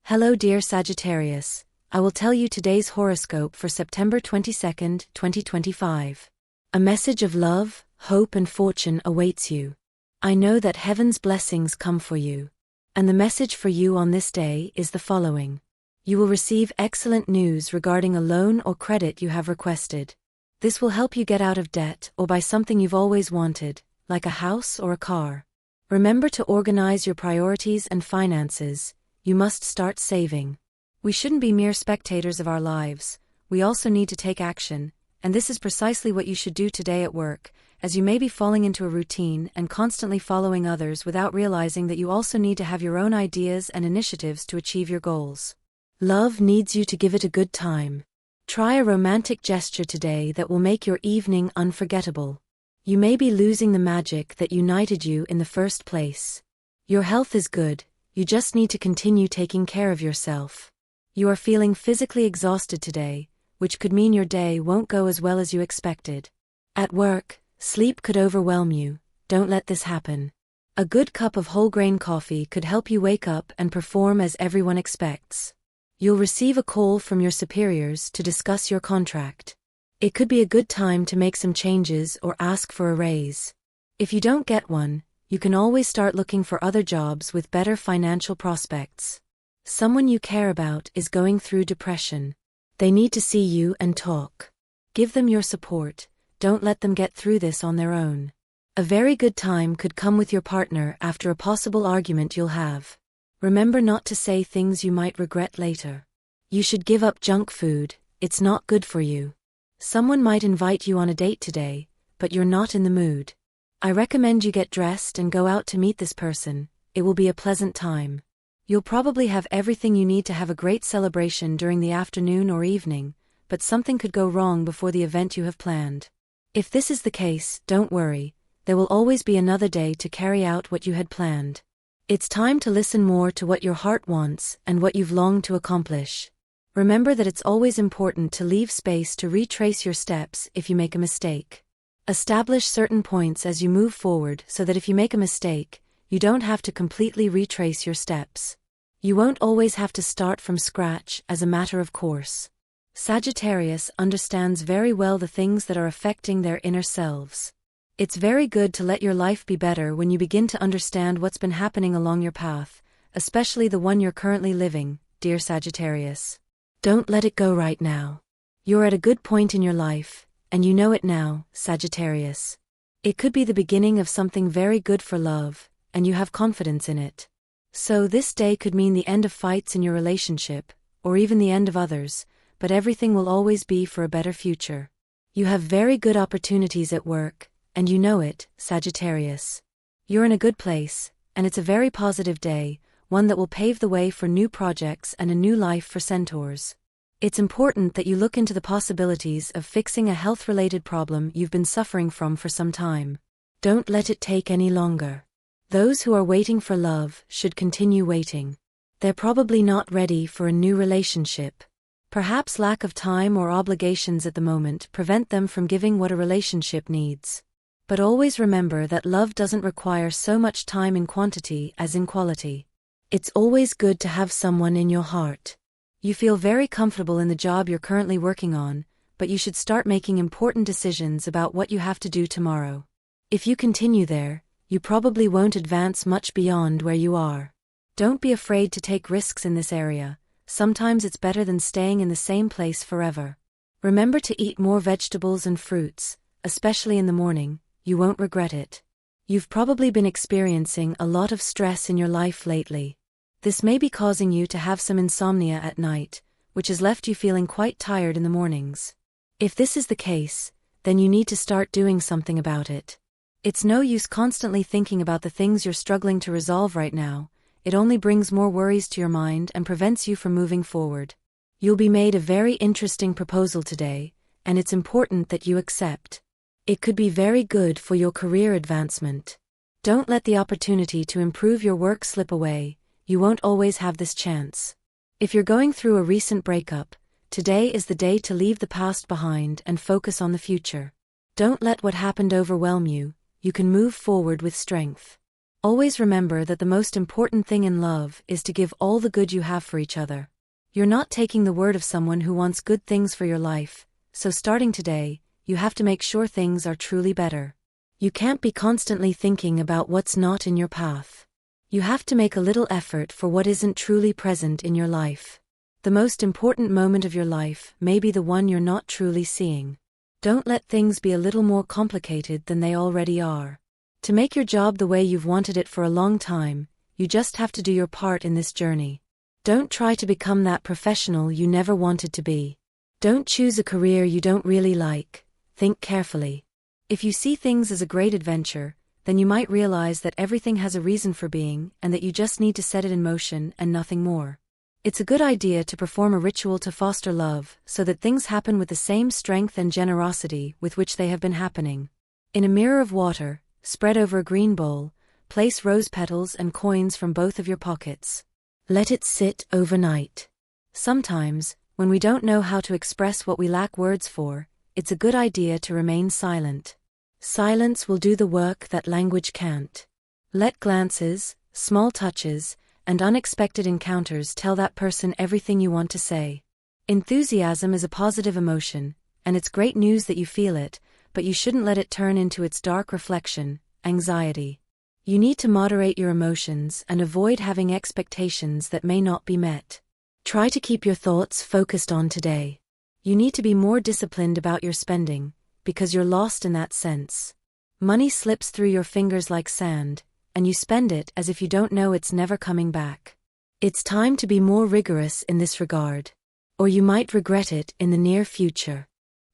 Hello dear Sagittarius, I will tell you today's horoscope for September 22nd, 2025. A message of love, hope and fortune awaits you. I know that heaven's blessings come for you. And the message for you on this day is the following. You will receive excellent news regarding a loan or credit you have requested. This will help you get out of debt or buy something you've always wanted, like a house or a car. Remember to organize your priorities and finances. You must start saving. We shouldn't be mere spectators of our lives, we also need to take action, and this is precisely what you should do today at work, as you may be falling into a routine and constantly following others without realizing that you also need to have your own ideas and initiatives to achieve your goals. Love needs you to give it a good time. Try a romantic gesture today that will make your evening unforgettable. You may be losing the magic that united you in the first place. Your health is good. You just need to continue taking care of yourself. You are feeling physically exhausted today, which could mean your day won't go as well as you expected. At work, sleep could overwhelm you. Don't let this happen. A good cup of whole grain coffee could help you wake up and perform as everyone expects. You'll receive a call from your superiors to discuss your contract. It could be a good time to make some changes or ask for a raise. If you don't get one, you can always start looking for other jobs with better financial prospects. Someone you care about is going through depression. They need to see you and talk. Give them your support, don't let them get through this on their own. A very good time could come with your partner after a possible argument you'll have. Remember not to say things you might regret later. You should give up junk food, it's not good for you. Someone might invite you on a date today, but you're not in the mood. I recommend you get dressed and go out to meet this person. It will be a pleasant time. You'll probably have everything you need to have a great celebration during the afternoon or evening, but something could go wrong before the event you have planned. If this is the case, don't worry, there will always be another day to carry out what you had planned. It's time to listen more to what your heart wants and what you've longed to accomplish. Remember that it's always important to leave space to retrace your steps if you make a mistake. Establish certain points as you move forward so that if you make a mistake, you don't have to completely retrace your steps. You won't always have to start from scratch as a matter of course. Sagittarius understands very well the things that are affecting their inner selves. It's very good to let your life be better when you begin to understand what's been happening along your path, especially the one you're currently living, dear Sagittarius. Don't let it go right now. You're at a good point in your life, and you know it now, Sagittarius. It could be the beginning of something very good for love, and you have confidence in it. So this day could mean the end of fights in your relationship, or even the end of others, but everything will always be for a better future. You have very good opportunities at work, and you know it, Sagittarius. You're in a good place, and it's a very positive day, one that will pave the way for new projects and a new life for centaurs. It's important that you look into the possibilities of fixing a health-related problem you've been suffering from for some time. Don't let it take any longer. Those who are waiting for love should continue waiting. They're probably not ready for a new relationship. Perhaps lack of time or obligations at the moment prevent them from giving what a relationship needs. But always remember that love doesn't require so much time in quantity as in quality. It's always good to have someone in your heart. You feel very comfortable in the job you're currently working on, but you should start making important decisions about what you have to do tomorrow. If you continue there, you probably won't advance much beyond where you are. Don't be afraid to take risks in this area. Sometimes it's better than staying in the same place forever. Remember to eat more vegetables and fruits, especially in the morning. You won't regret it. You've probably been experiencing a lot of stress in your life lately. This may be causing you to have some insomnia at night, which has left you feeling quite tired in the mornings. If this is the case, then you need to start doing something about it. It's no use constantly thinking about the things you're struggling to resolve right now. It only brings more worries to your mind and prevents you from moving forward. You'll be made a very interesting proposal today, and it's important that you accept. It could be very good for your career advancement. Don't let the opportunity to improve your work slip away. You won't always have this chance. If you're going through a recent breakup, today is the day to leave the past behind and focus on the future. Don't let what happened overwhelm you. You can move forward with strength. Always remember that the most important thing in love is to give all the good you have for each other. You're not taking the word of someone who wants good things for your life, so starting today, you have to make sure things are truly better. You can't be constantly thinking about what's not in your path. You have to make a little effort for what isn't truly present in your life. The most important moment of your life may be the one you're not truly seeing. Don't let things be a little more complicated than they already are. To make your job the way you've wanted it for a long time, you just have to do your part in this journey. Don't try to become that professional you never wanted to be. Don't choose a career you don't really like. Think carefully. If you see things as a great adventure, then you might realize that everything has a reason for being and that you just need to set it in motion and nothing more. It's a good idea to perform a ritual to foster love so that things happen with the same strength and generosity with which they have been happening. In a mirror of water, spread over a green bowl, place rose petals and coins from both of your pockets. Let it sit overnight. Sometimes, when we don't know how to express what we lack words for, it's a good idea to remain silent. Silence will do the work that language can't. Let glances, small touches, and unexpected encounters tell that person everything you want to say. Enthusiasm is a positive emotion, and it's great news that you feel it, but you shouldn't let it turn into its dark reflection, anxiety. You need to moderate your emotions and avoid having expectations that may not be met. Try to keep your thoughts focused on today. You need to be more disciplined about your spending, because you're lost in that sense. Money slips through your fingers like sand, and you spend it as if you don't know it's never coming back. It's time to be more rigorous in this regard, or you might regret it in the near future.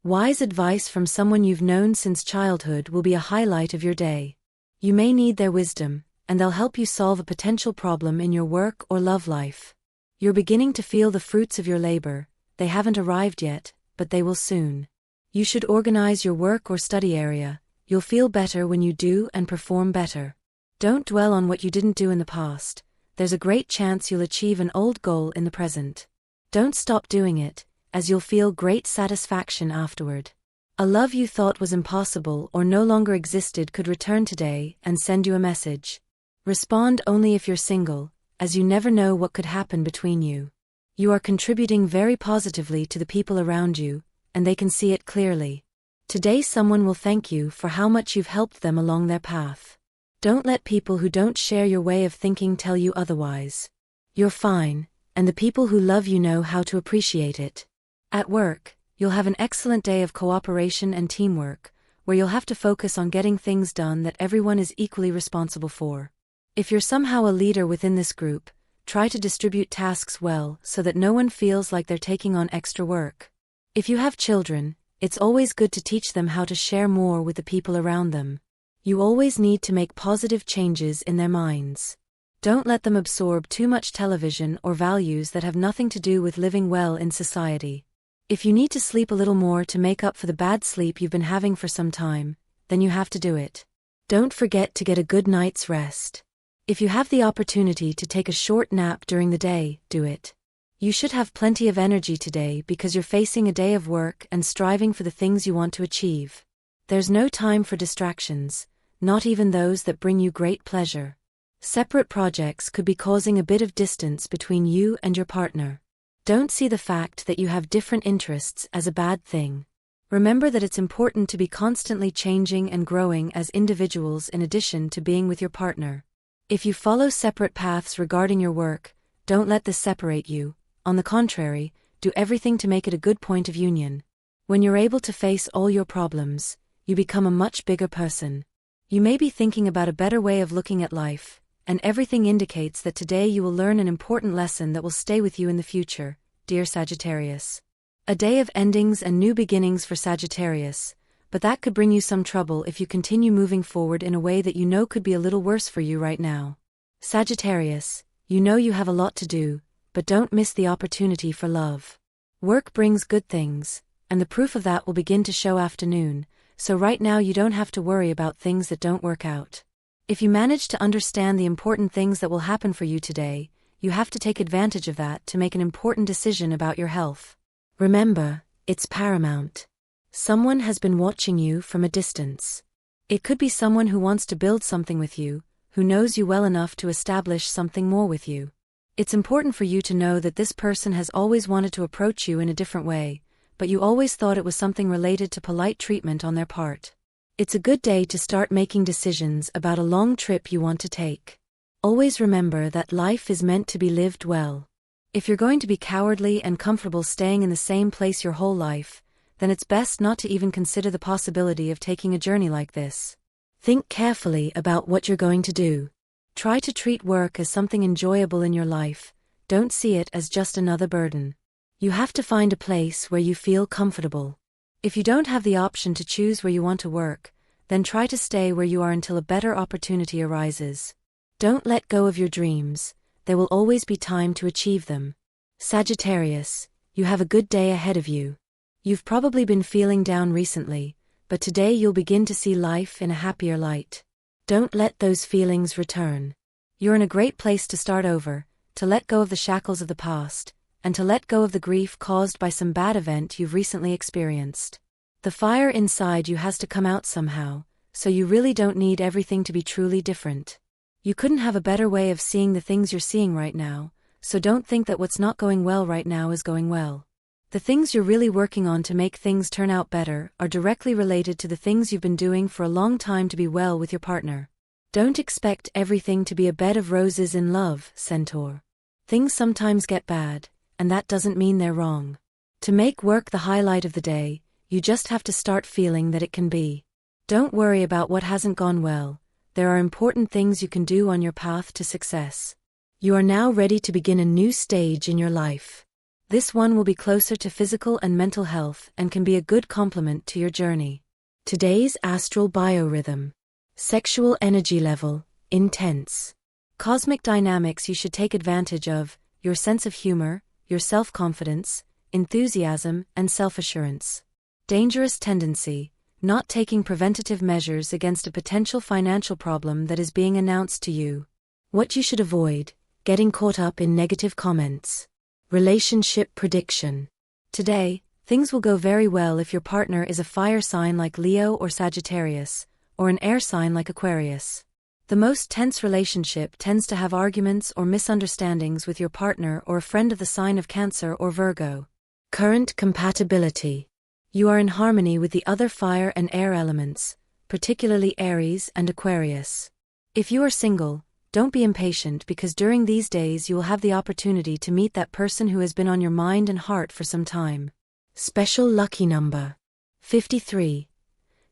Wise advice from someone you've known since childhood will be a highlight of your day. You may need their wisdom, and they'll help you solve a potential problem in your work or love life. You're beginning to feel the fruits of your labor. They haven't arrived yet, but they will soon. You should organize your work or study area. You'll feel better when you do and perform better. Don't dwell on what you didn't do in the past. There's a great chance you'll achieve an old goal in the present. Don't stop doing it, as you'll feel great satisfaction afterward. A love you thought was impossible or no longer existed could return today and send you a message. Respond only if you're single, as you never know what could happen between you. You are contributing very positively to the people around you, and they can see it clearly. Today someone will thank you for how much you've helped them along their path. Don't let people who don't share your way of thinking tell you otherwise. You're fine, and the people who love you know how to appreciate it. At work, you'll have an excellent day of cooperation and teamwork, where you'll have to focus on getting things done that everyone is equally responsible for. If you're somehow a leader within this group, try to distribute tasks well so that no one feels like they're taking on extra work. If you have children, it's always good to teach them how to share more with the people around them. You always need to make positive changes in their minds. Don't let them absorb too much television or values that have nothing to do with living well in society. If you need to sleep a little more to make up for the bad sleep you've been having for some time, then you have to do it. Don't forget to get a good night's rest. If you have the opportunity to take a short nap during the day, do it. You should have plenty of energy today because you're facing a day of work and striving for the things you want to achieve. There's no time for distractions, not even those that bring you great pleasure. Separate projects could be causing a bit of distance between you and your partner. Don't see the fact that you have different interests as a bad thing. Remember that it's important to be constantly changing and growing as individuals in addition to being with your partner. If you follow separate paths regarding your work, don't let this separate you. On the contrary, do everything to make it a good point of union. When you're able to face all your problems, you become a much bigger person. You may be thinking about a better way of looking at life, and everything indicates that today you will learn an important lesson that will stay with you in the future, dear Sagittarius. A day of endings and new beginnings for Sagittarius, but that could bring you some trouble if you continue moving forward in a way that you know could be a little worse for you right now. Sagittarius, you know you have a lot to do, but don't miss the opportunity for love. Work brings good things, and the proof of that will begin to show afternoon, so right now you don't have to worry about things that don't work out. If you manage to understand the important things that will happen for you today, you have to take advantage of that to make an important decision about your health. Remember, it's paramount. Someone has been watching you from a distance. It could be someone who wants to build something with you, who knows you well enough to establish something more with you. It's important for you to know that this person has always wanted to approach you in a different way, but you always thought it was something related to polite treatment on their part. It's a good day to start making decisions about a long trip you want to take. Always remember that life is meant to be lived well. If you're going to be cowardly and comfortable staying in the same place your whole life, then it's best not to even consider the possibility of taking a journey like this. Think carefully about what you're going to do. Try to treat work as something enjoyable in your life, don't see it as just another burden. You have to find a place where you feel comfortable. If you don't have the option to choose where you want to work, then try to stay where you are until a better opportunity arises. Don't let go of your dreams, there will always be time to achieve them. Sagittarius, you have a good day ahead of you. You've probably been feeling down recently, but today you'll begin to see life in a happier light. Don't let those feelings return. You're in a great place to start over, to let go of the shackles of the past, and to let go of the grief caused by some bad event you've recently experienced. The fire inside you has to come out somehow, so you really don't need everything to be truly different. You couldn't have a better way of seeing the things you're seeing right now, so don't think that what's not going well right now is going well. The things you're really working on to make things turn out better are directly related to the things you've been doing for a long time to be well with your partner. Don't expect everything to be a bed of roses in love, Centaur. Things sometimes get bad, and that doesn't mean they're wrong. To make work the highlight of the day, you just have to start feeling that it can be. Don't worry about what hasn't gone well. There are important things you can do on your path to success. You are now ready to begin a new stage in your life. This one will be closer to physical and mental health and can be a good complement to your journey. Today's astral biorhythm. Sexual energy level, intense. Cosmic dynamics you should take advantage of, your sense of humor, your self-confidence, enthusiasm, and self-assurance. Dangerous tendency, not taking preventative measures against a potential financial problem that is being announced to you. What you should avoid, getting caught up in negative comments. Relationship prediction. Today, things will go very well if your partner is a fire sign like Leo or Sagittarius, or an air sign like Aquarius. The most tense relationship tends to have arguments or misunderstandings with your partner or a friend of the sign of Cancer or Virgo. Current compatibility. You are in harmony with the other fire and air elements, particularly Aries and Aquarius. If you are single, don't be impatient because during these days you will have the opportunity to meet that person who has been on your mind and heart for some time. Special lucky number. 53.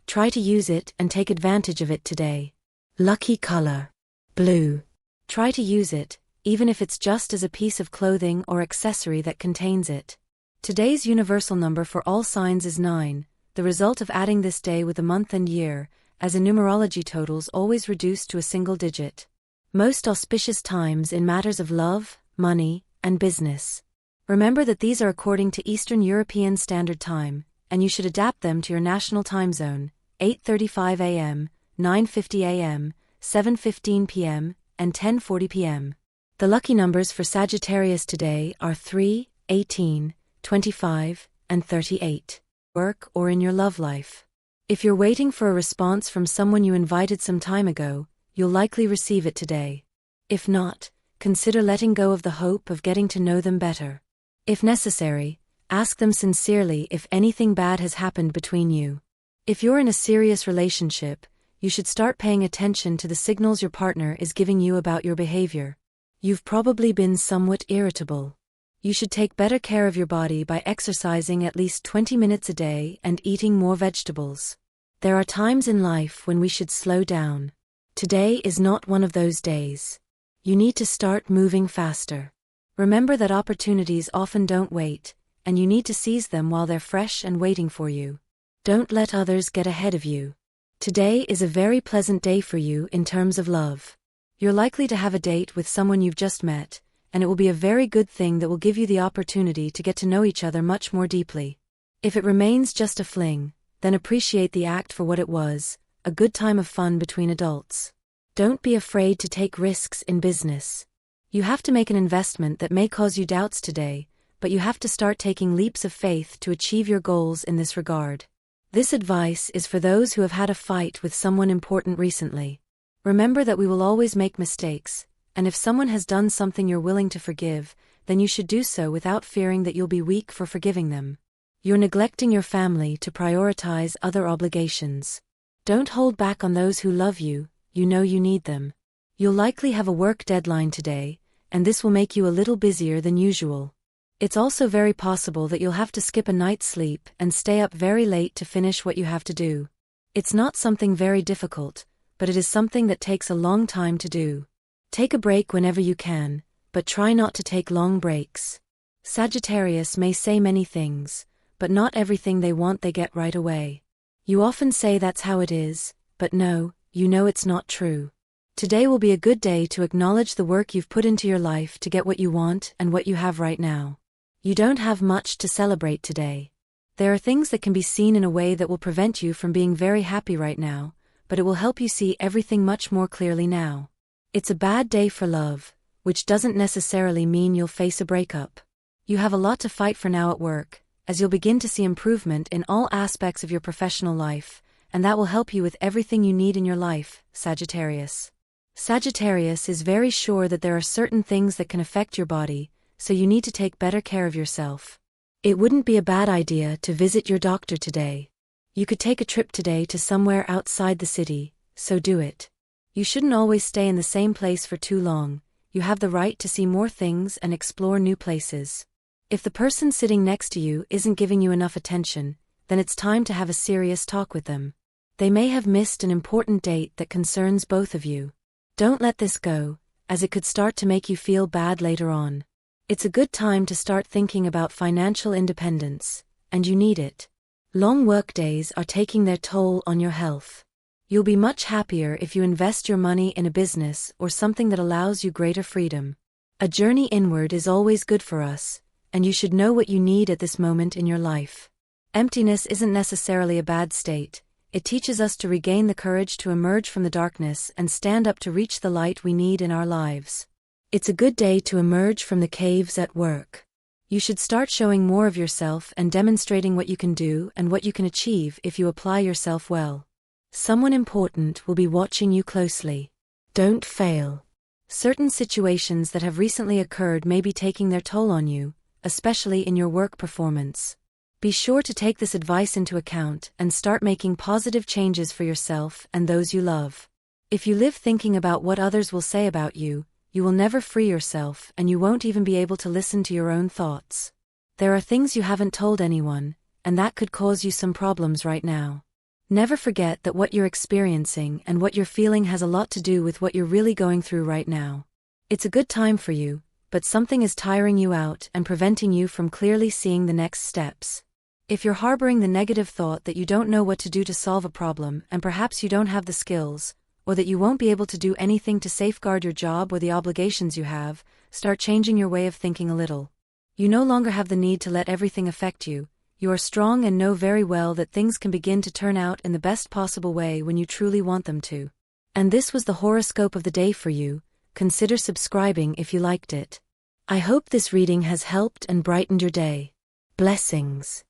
Try to use it and take advantage of it today. Lucky color. Blue. Try to use it, even if it's just as a piece of clothing or accessory that contains it. Today's universal number for all signs is 9, the result of adding this day with the month and year, as in numerology totals always reduced to a single digit. Most auspicious times in matters of love, money, and business. Remember that these are according to Eastern European Standard Time, and you should adapt them to your national time zone, 8:35 a.m., 9:50 a.m., 7:15 p.m., and 10:40 p.m. The lucky numbers for Sagittarius today are 3, 18, 25, and 38. Work or in your love life. If you're waiting for a response from someone you invited some time ago, you'll likely receive it today. If not, consider letting go of the hope of getting to know them better. If necessary, ask them sincerely if anything bad has happened between you. If you're in a serious relationship, you should start paying attention to the signals your partner is giving you about your behavior. You've probably been somewhat irritable. You should take better care of your body by exercising at least 20 minutes a day and eating more vegetables. There are times in life when we should slow down. Today is not one of those days. You need to start moving faster. Remember that opportunities often don't wait, and you need to seize them while they're fresh and waiting for you. Don't let others get ahead of you. Today is a very pleasant day for you in terms of love. You're likely to have a date with someone you've just met, and it will be a very good thing that will give you the opportunity to get to know each other much more deeply. If it remains just a fling, then appreciate the act for what it was, a good time of fun between adults. Don't be afraid to take risks in business. You have to make an investment that may cause you doubts today, but you have to start taking leaps of faith to achieve your goals in this regard. This advice is for those who have had a fight with someone important recently. Remember that we will always make mistakes, and if someone has done something you're willing to forgive, then you should do so without fearing that you'll be weak for forgiving them. You're neglecting your family to prioritize other obligations. Don't hold back on those who love you, you know you need them. You'll likely have a work deadline today, and this will make you a little busier than usual. It's also very possible that you'll have to skip a night's sleep and stay up very late to finish what you have to do. It's not something very difficult, but it is something that takes a long time to do. Take a break whenever you can, but try not to take long breaks. Sagittarius may say many things, but not everything they want they get right away. You often say that's how it is, but no, you know it's not true. Today will be a good day to acknowledge the work you've put into your life to get what you want and what you have right now. You don't have much to celebrate today. There are things that can be seen in a way that will prevent you from being very happy right now, but it will help you see everything much more clearly now. It's a bad day for love, which doesn't necessarily mean you'll face a breakup. You have a lot to fight for now at work, as you'll begin to see improvement in all aspects of your professional life, and that will help you with everything you need in your life, Sagittarius. Sagittarius is very sure that there are certain things that can affect your body, so you need to take better care of yourself. It wouldn't be a bad idea to visit your doctor today. You could take a trip today to somewhere outside the city, so do it. You shouldn't always stay in the same place for too long. You have the right to see more things and explore new places. If the person sitting next to you isn't giving you enough attention, then it's time to have a serious talk with them. They may have missed an important date that concerns both of you. Don't let this go, as it could start to make you feel bad later on. It's a good time to start thinking about financial independence, and you need it. Long work days are taking their toll on your health. You'll be much happier if you invest your money in a business or something that allows you greater freedom. A journey inward is always good for us, and you should know what you need at this moment in your life. Emptiness isn't necessarily a bad state. It teaches us to regain the courage to emerge from the darkness and stand up to reach the light we need in our lives. It's a good day to emerge from the caves at work. You should start showing more of yourself and demonstrating what you can do and what you can achieve if you apply yourself well. Someone important will be watching you closely. Don't fail. Certain situations that have recently occurred may be taking their toll on you, especially in your work performance. Be sure to take this advice into account and start making positive changes for yourself and those you love. If you live thinking about what others will say about you, you will never free yourself and you won't even be able to listen to your own thoughts. There are things you haven't told anyone, and that could cause you some problems right now. Never forget that what you're experiencing and what you're feeling has a lot to do with what you're really going through right now. It's a good time for you, but something is tiring you out and preventing you from clearly seeing the next steps. If you're harboring the negative thought that you don't know what to do to solve a problem and perhaps you don't have the skills, or that you won't be able to do anything to safeguard your job or the obligations you have, start changing your way of thinking a little. You no longer have the need to let everything affect you. You are strong and know very well that things can begin to turn out in the best possible way when you truly want them to. And this was the horoscope of the day for you. Consider subscribing if you liked it. I hope this reading has helped and brightened your day. Blessings.